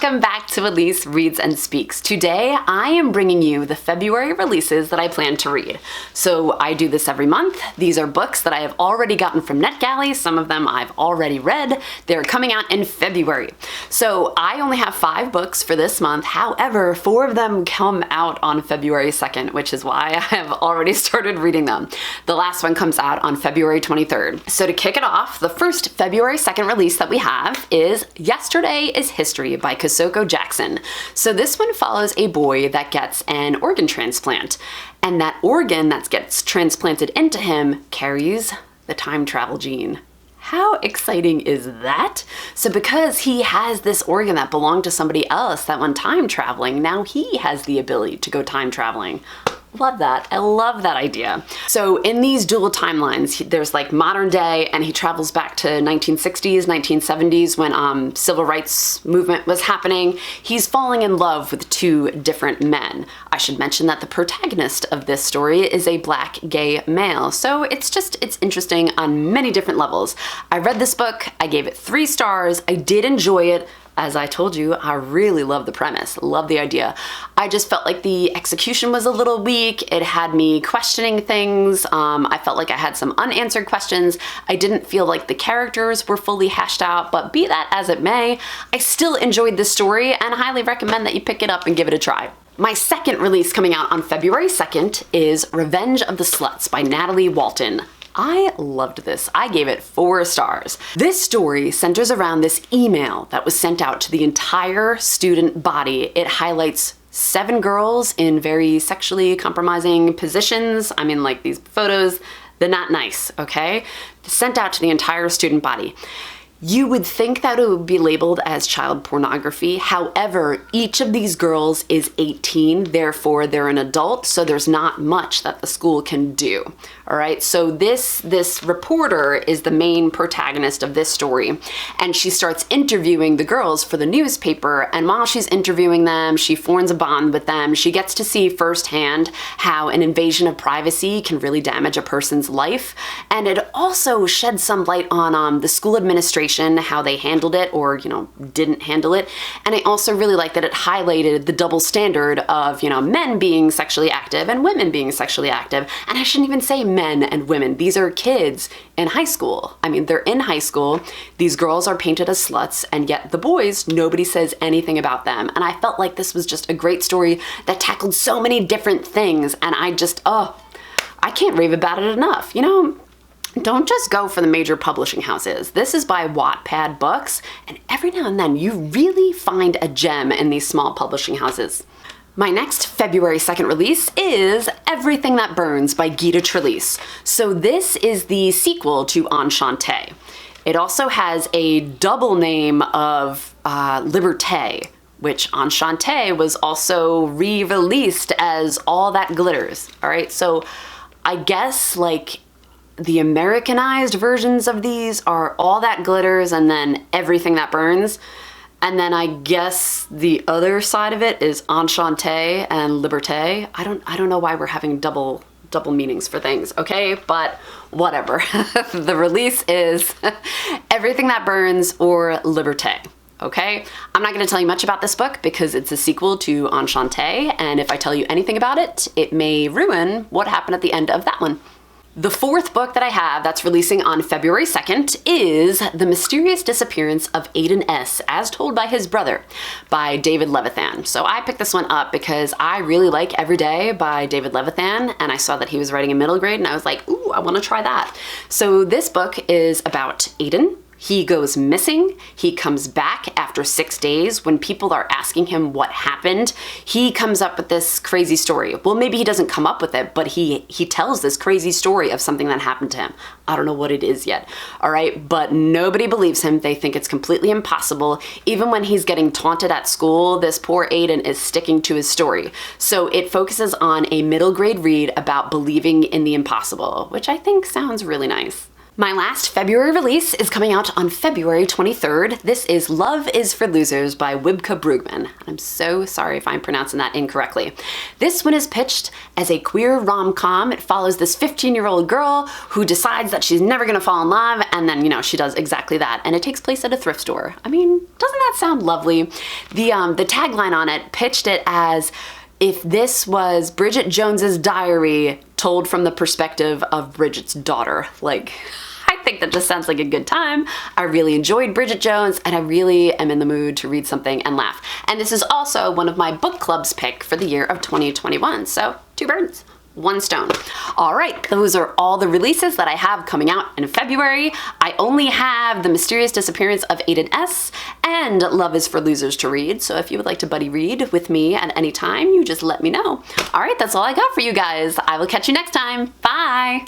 Welcome back to Elise Reads and Speaks. Today I am bringing you the February releases that I plan to read. So I do this every month. These are books that I have already gotten from NetGalley. Some of them I've already read. They're coming out in February. So I only have 5 books for this month. However, 4 of them come out on February 2nd, which is why I have already started reading them. The last one comes out on February 23rd. So to kick it off, the first February 2nd release that we have is Yesterday is History by Kosoko Jackson. So this one follows a boy that gets an organ transplant, and that organ that gets transplanted into him carries the time travel gene. How exciting is that? So because he has this organ that belonged to somebody else that went time traveling, now he has the ability to go time traveling. Love that. I love that idea. So in these dual timelines, there's like modern day, and he travels back to 1960s, 1970s when civil rights movement was happening. He's falling in love with 2 different men. I should mention that the protagonist of this story is a black gay male. So it's interesting on many different levels. I read this book. I gave it 3 stars. I did enjoy it. As I told you, I really love the premise, love the idea. I just felt like the execution was a little weak. It had me questioning things. I felt like I had some unanswered questions. I didn't feel like the characters were fully hashed out, but be that as it may, I still enjoyed this story and highly recommend that you pick it up and give it a try. My second release coming out on February 2nd is Revenge of the Sluts by Natalie Walton. I loved this. I gave it 4 stars. This story centers around this email that was sent out to the entire student body. It highlights 7 girls in very sexually compromising positions. I mean, like these photos, they're not nice, okay? Sent out to the entire student body. You would think that it would be labeled as child pornography. However, each of these girls is 18, therefore they're an adult, so there's not much that the school can do. All right, so this reporter is the main protagonist of this story, and she starts interviewing the girls for the newspaper, and while she's interviewing them, she forms a bond with them. She gets to see firsthand how an invasion of privacy can really damage a person's life, and it also sheds some light on the school administration, how they handled it or, didn't handle it. And I also really like that it highlighted the double standard of, men being sexually active and women being sexually active. And I shouldn't even say men and women. These are kids in high school. I mean, they're in high school. These girls are painted as sluts, and yet the boys, nobody says anything about them. And I felt like this was just a great story that tackled so many different things. And I can't rave about it enough. Don't just go for the major publishing houses. This is by Wattpad Books, and every now and then you really find a gem in these small publishing houses. My next February 2nd release is Everything That Burns by Gita Trelease. So this is the sequel to Enchante. It also has a double name of Liberte, which Enchante was also re-released as All That Glitters. All right, so I guess the Americanized versions of these are All That Glitters and then Everything That Burns. And then I guess the other side of it is Enchante and Liberte. I don't know why we're having double meanings for things, okay? But whatever. The release is Everything That Burns or Liberte. Okay? I'm not gonna tell you much about this book because it's a sequel to Enchante, and if I tell you anything about it, it may ruin what happened at the end of that one. The 4th book that I have that's releasing on February 2nd is The Mysterious Disappearance of Aiden S., as told by his brother, by David Levithan. So I picked this one up because I really like Every Day by David Levithan, and I saw that he was writing in middle grade, and I was like, ooh, I want to try that. So this book is about Aidan. He goes missing. He comes back after 6 days. When people are asking him what happened, he comes up with this crazy story. Well, maybe he doesn't come up with it, but he tells this crazy story of something that happened to him. I don't know what it is yet, all right? But nobody believes him. They think it's completely impossible. Even when he's getting taunted at school, this poor Aiden is sticking to his story. So it focuses on a middle grade read about believing in the impossible, which I think sounds really nice. My last February release is coming out on February 23rd. This is Love is for Losers by Wibke Brueggemann. I'm so sorry if I'm pronouncing that incorrectly. This one is pitched as a queer rom-com. It follows this 15-year-old girl who decides that she's never gonna fall in love, and then, you know, she does exactly that. And it takes place at a thrift store. I mean, doesn't that sound lovely? The tagline on it pitched it as if this was Bridget Jones's diary told from the perspective of Bridget's daughter. Like, I think that just sounds like a good time. I really enjoyed Bridget Jones, and I really am in the mood to read something and laugh. And this is also one of my book club's pick for the year of 2021. So 2 birds, 1 stone. All right, those are all the releases that I have coming out in February. I only have The Mysterious Disappearance of Aiden S. and Love is for Losers to read. So if you would like to buddy read with me at any time, you just let me know. All right, that's all I got for you guys. I will catch you next time. Bye.